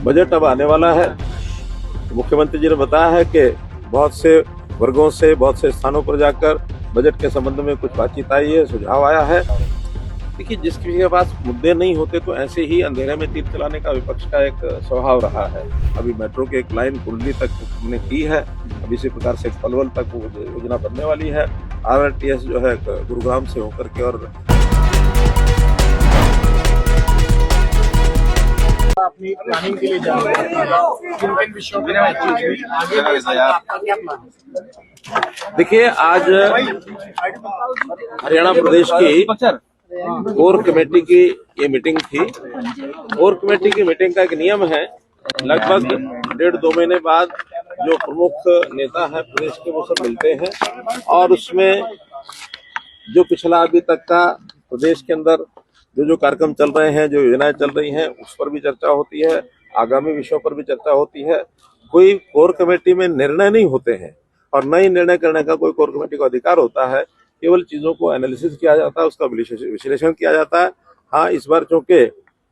Budget अब आने वाला है। मुख्यमंत्री जी ने बताया है कि बहुत से वर्गों से, बहुत से स्थानों पर जाकर बजट के संबंध में कुछ बातचीत आई है, सुझाव आया है। देखिए, जिस किसी के पास मुद्दे नहीं होते तो ऐसे ही अंधेरे में तीर चलाने का विपक्ष का एक स्वभाव रहा है। अभी मेट्रो की एक लाइन कुंडली तक हमने की है, अब इसी प्रकार से पलवल तक वो योजना बनने वाली है। RRTS जो है गुरुग्राम से होकर के और अपनी प्लानिंग के लिए जा रहे हैं, किन विषयों पे आगे आपका क्या प्लान है? देखिए, आज हरियाणा प्रदेश की कोर कमेटी की ये मीटिंग थी। कोर कमेटी की मीटिंग का एक नियम है, लगभग 1.5-2 महीने बाद जो प्रमुख नेता है प्रदेश के वो सब मिलते हैं और उसमें जो पिछला अभी तक का प्रदेश के अंदर जो कार्यक्रम चल रहे हैं, जो योजनाएं चल रही हैं, उस पर भी चर्चा होती है, आगामी विषयों पर भी चर्चा होती है। कोई कोर कमेटी में निर्णय नहीं होते हैं और न ही निर्णय करने का कोई कोर कमेटी को अधिकार होता है। केवल चीजों को एनालिसिस किया जाता है, उसका विश्लेषण किया जाता है। हाँ, इस बार चूंकि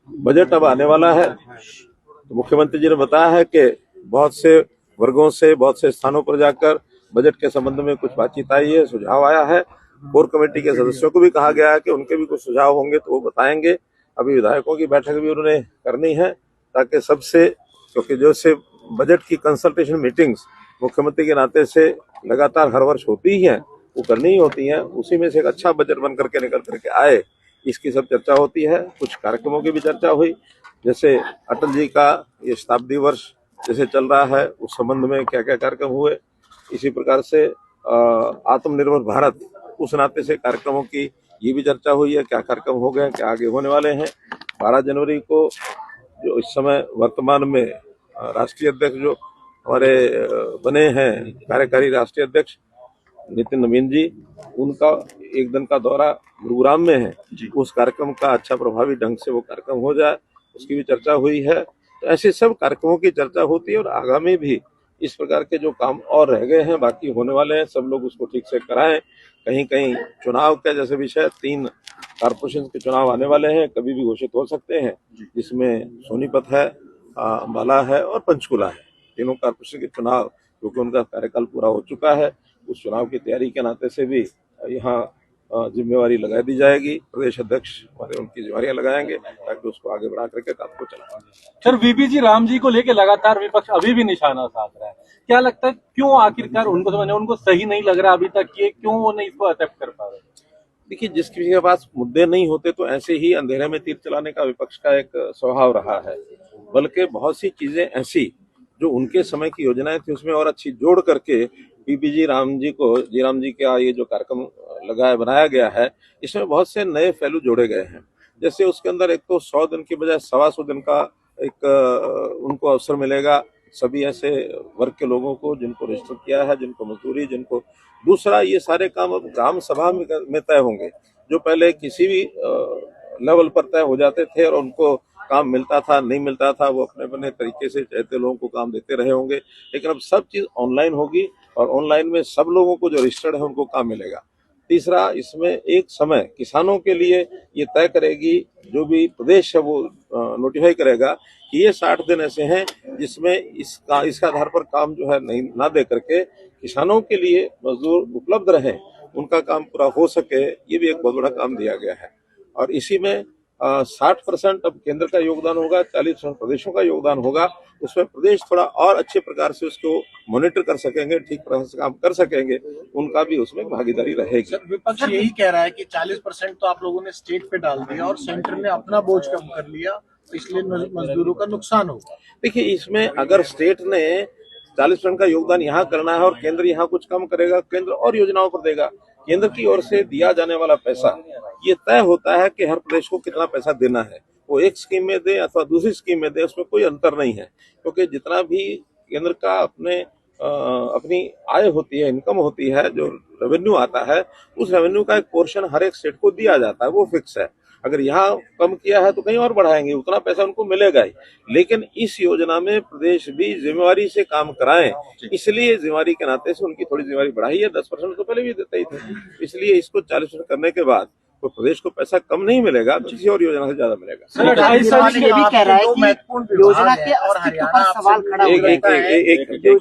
बजट अब आने वाला है तो मुख्यमंत्री जी ने बताया है कि बहुत से वर्गों से, बहुत से स्थानों पर जाकर बजट के संबंध में कुछ बातचीत आई है, सुझाव आया है। कोर कमेटी के सदस्यों को भी कहा गया है कि उनके भी कुछ सुझाव होंगे तो वो बताएंगे। अभी विधायकों की बैठक भी उन्होंने करनी है ताकि सबसे, क्योंकि जो से बजट की कंसल्टेशन मीटिंग्स मुख्यमंत्री के नाते से लगातार हर वर्ष होती ही हैं, वो करनी ही होती हैं। उसी में से एक अच्छा बजट बन करके निकल करके आए, इसकी सब चर्चा होती है। कुछ कार्यक्रमों की भी चर्चा हुई, जैसे अटल जी का ये शताब्दी वर्ष जैसे चल रहा है, उस संबंध में क्या क्या कार्यक्रम हुए। इसी प्रकार से आत्मनिर्भर भारत, उस नाते से कार्यक्रमों की ये भी चर्चा हुई है, क्या कार्यक्रम हो गए, क्या आगे होने वाले हैं। 12 जनवरी को जो इस समय वर्तमान में राष्ट्रीय अध्यक्ष जो हमारे बने हैं, कार्यकारी राष्ट्रीय अध्यक्ष नितिन नवीन जी, उनका एक दिन का दौरा गुरुग्राम में है। उस कार्यक्रम का अच्छा प्रभावी ढंग से वो कार्यक्रम हो जाए, उसकी भी चर्चा हुई है। तो ऐसे सब कार्यक्रमों की चर्चा होती है और आगामी भी इस प्रकार के जो काम और रह गए हैं, बाकी होने वाले हैं, सब लोग उसको ठीक से कराएं। कहीं कहीं चुनाव का जैसे विषय, 3 कारपोरेशन के चुनाव आने वाले हैं, कभी भी घोषित हो सकते हैं, जिसमें सोनीपत है, अंबाला है और पंचकुला है। तीनों कारपोरेशन के चुनाव, क्योंकि उनका कार्यकाल पूरा हो चुका है, उस चुनाव की तैयारी के नाते से भी यहाँ जिम्मेवारी लगा दी जाएगी। प्रदेश अध्यक्ष हमारे उनकी जिम्मेवारियां लगाएंगे ताकि उसको आगे बढ़ा करके काम को चलाएं। सर, वीपी जी राम जी को लेकर लगातार विपक्ष अभी भी निशाना साध रहा है, क्या लगता है क्यों आखिरकार उनको समझने उनको सही नहीं लग रहा अभी तक, ये क्यों वो नहीं इसको एक्सेप्ट कर पा रहे? देखिए, जिस किसी के पास मुद्दे नहीं होते तो ऐसे ही अंधेरे में तीर चलाने का विपक्ष का एक स्वभाव रहा है। बल्कि बहुत सी चीजें ऐसी जो उनके समय की योजनाएं थी उसमें और अच्छी जोड़ करके वीपी जी राम जी का ये जो कार्यक्रम बनाया गया है, इसमें बहुत से नए पहलू जोड़े गए हैं। जैसे उसके अंदर एक तो 100 दिन की बजाय 125 दिन का एक उनको अवसर मिलेगा, सभी ऐसे वर्ग के लोगों को जिनको रजिस्टर किया है, जिनको मजदूरी, जिनको दूसरा, ये सारे काम अब ग्राम सभा में तय होंगे। जो पहले किसी भी लेवल पर तय हो जाते थे और उनको काम मिलता था, नहीं मिलता था, वो अपने अपने तरीके से चाहते लोगों को काम देते रहे होंगे। लेकिन अब सब चीज ऑनलाइन होगी और ऑनलाइन में सब लोगों को जो रजिस्टर्ड है उनको काम मिलेगा। तीसरा, इसमें एक समय किसानों के लिए ये तय करेगी, जो भी प्रदेश है वो नोटिफाई करेगा कि ये 60 दिन ऐसे हैं जिसमें इसका आधार पर काम जो है नहीं ना दे करके किसानों के लिए मजदूर उपलब्ध रहे, उनका काम पूरा हो सके। ये भी एक बहुत बड़ा काम दिया गया है। और इसी में 60% अब केंद्र का योगदान होगा, 40% प्रदेशों का योगदान होगा। उसमें प्रदेश थोड़ा और अच्छे प्रकार से उसको मॉनिटर कर सकेंगे, ठीक प्रकार से काम कर सकेंगे, उनका भी उसमें भागीदारी रहेगी। सर, विपक्ष यही कह रहा है कि 40% तो आप लोगों ने स्टेट पे डाल दिया और सेंटर ने अपना बोझ कम कर लिया, इसलिए मजदूरों का नुकसान होगा। देखिए, इसमें अगर स्टेट ने 40% का योगदान यहाँ करना है और केंद्र यहाँ कुछ कम करेगा, केंद्र और योजनाओं पर देगा। केंद्र की ओर से दिया जाने वाला पैसा ये तय होता है कि हर प्रदेश को कितना पैसा देना है, वो एक स्कीम में दे अथवा दूसरी स्कीम में दे, उसमें कोई अंतर नहीं है। क्योंकि जितना भी केंद्र का अपनी आय होती है, इनकम होती है, जो रेवेन्यू आता है, उस रेवेन्यू का एक पोर्शन हर एक स्टेट को दिया जाता है, वो फिक्स है। अगर यहाँ कम किया है तो कहीं और बढ़ाएंगे, उतना पैसा उनको मिलेगा ही। लेकिन इस योजना में प्रदेश भी जिम्मेवारी से काम कराएं, इसलिए जिम्मेवारी के नाते से उनकी थोड़ी जिम्मेवारी बढ़ाई है। 10% तो पहले भी देते ही थे, इसलिए इसको 40% करने के बाद तो प्रदेश को पैसा कम नहीं मिलेगा तो किसी और योजना से ज्यादा मिलेगा। सर 28 साल ये भी कह रहा है कि योजना के अस्तित्व पर सवाल खड़ा हो रहा है।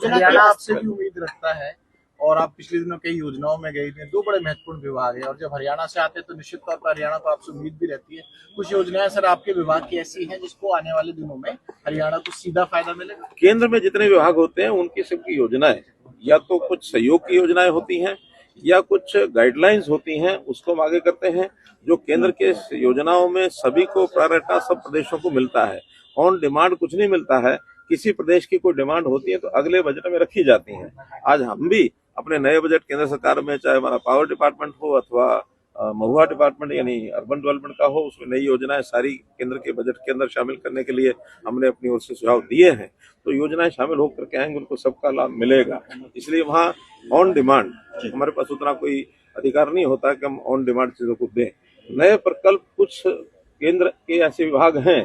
हरियाणा आपसे भी उम्मीद रखता है और आप पिछले दिनों कई योजनाओं में गए थे, 2 बड़े महत्वपूर्ण विभाग है और जब हरियाणा से आते हैं तो निश्चित तौर पर हरियाणा को आपसे उम्मीद भी रहती है। कुछ योजनाएं सर आपके विभाग की ऐसी हैं जिसको आने वाले दिनों में हरियाणा को सीधा फायदा मिलेगा? केंद्र में जितने विभाग होते हैं उनकी सबकी योजनाएं या तो कुछ सहयोग की योजनाएं होती हैं या कुछ गाइडलाइंस होती हैं, उसको हम आगे करते हैं। जो केंद्र के योजनाओं में सभी को प्रायोरिटी सब प्रदेशों को मिलता है, ऑन डिमांड कुछ नहीं मिलता है। किसी प्रदेश की कोई डिमांड होती है तो अगले बजट में रखी जाती है। आज हम भी अपने नए बजट केंद्र सरकार में, चाहे हमारा पावर डिपार्टमेंट हो अथवा महुआ डिपार्टमेंट यानी अर्बन डेवलपमेंट का हो, उसमें नई योजनाएं सारी केंद्र के बजट के अंदर शामिल करने के लिए हमने अपनी ओर से सुझाव दिए हैं। तो योजनाएं शामिल होकर के आएंगे, उनको सबका लाभ मिलेगा। इसलिए वहाँ ऑन डिमांड हमारे पास उतना कोई अधिकार नहीं होता कि हम ऑन डिमांड चीजों को दें। नए प्रकल्प कुछ केंद्र के ऐसे विभाग हैं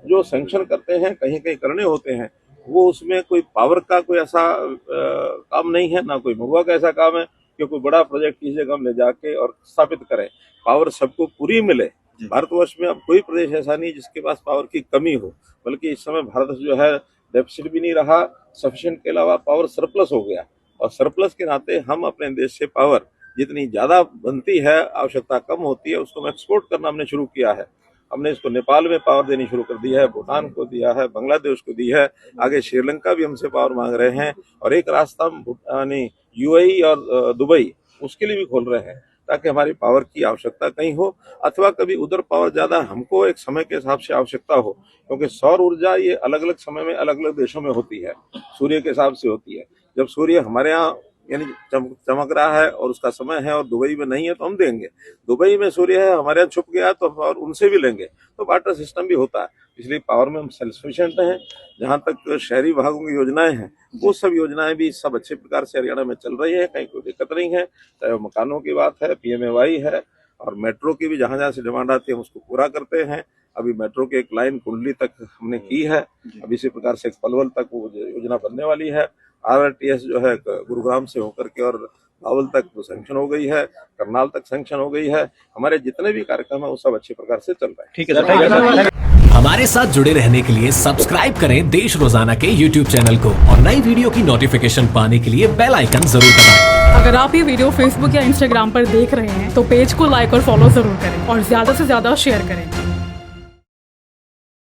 जो सैंक्शन करते हैं, कहीं कहीं करने होते हैं, वो उसमें कोई पावर का कोई ऐसा काम नहीं है, ना कोई महुआ का ऐसा काम है कि कोई बड़ा प्रोजेक्ट किसी जगह हम ले जाके और स्थापित करें। पावर सबको पूरी मिले। भारतवर्ष में अब कोई प्रदेश ऐसा नहीं जिसके पास पावर की कमी हो, बल्कि इस समय भारत जो है डेफिसिट भी नहीं रहा, सफिशिएंट के अलावा पावर सरप्लस हो गया। और सरप्लस के नाते हम अपने देश से पावर जितनी ज्यादा बनती है, आवश्यकता कम होती है, उसको हम एक्सपोर्ट करना हमने शुरू किया है। हमने इसको नेपाल में पावर देनी शुरू कर दी है, भूटान को दिया है, बांग्लादेश को दी है, आगे श्रीलंका भी हमसे पावर मांग रहे हैं और एक रास्ता हम यूएई और दुबई उसके लिए भी खोल रहे हैं ताकि हमारी पावर की आवश्यकता कहीं हो अथवा कभी उधर पावर ज्यादा हमको एक समय के हिसाब से आवश्यकता हो, क्योंकि सौर ऊर्जा ये अलग अलग समय में अलग अलग देशों में होती है, सूर्य के हिसाब से होती है। जब सूर्य हमारे यहाँ यानी चमक रहा है और उसका समय है और दुबई में नहीं है तो हम देंगे। दुबई में सूर्य है, हमारे यहाँ छुप गया तो और उनसे भी लेंगे। तो बार्टर सिस्टम भी होता है, इसलिए पावर में हम सेल्फ सफिशिएंट हैं। जहाँ तक शहरी विभागों की योजनाएं हैं, वो सब योजनाएं भी सब अच्छे प्रकार से हरियाणा में चल रही है, कहीं कोई दिक्कत नहीं है। चाहे वो मकानों की बात है, PMAY है और मेट्रो की भी जहाँ जहाँ से डिमांड आती है हम उसको पूरा करते हैं। अभी मेट्रो की एक लाइन कुंडली तक हमने की है, अब इसी प्रकार से पलवल तक वो योजना बनने वाली है। RRTS जो है गुरुग्राम से होकर के और भावल तक वो सैंक्शन हो गई है, करनाल तक सैंक्शन हो गई है। हमारे जितने भी कार्यक्रम है वो सब अच्छे प्रकार से चल रहे हैं। ठीक है। हमारे साथ जुड़े रहने के लिए सब्सक्राइब करें देश रोजाना के YouTube चैनल को और नई वीडियो की नोटिफिकेशन पाने के लिए बेल आइकन जरूर दबाएं। अगर आप ये वीडियो Facebook या Instagram पर देख रहे हैं तो पेज को लाइक और फॉलो जरूर करें और ज्यादा से ज्यादा शेयर करें।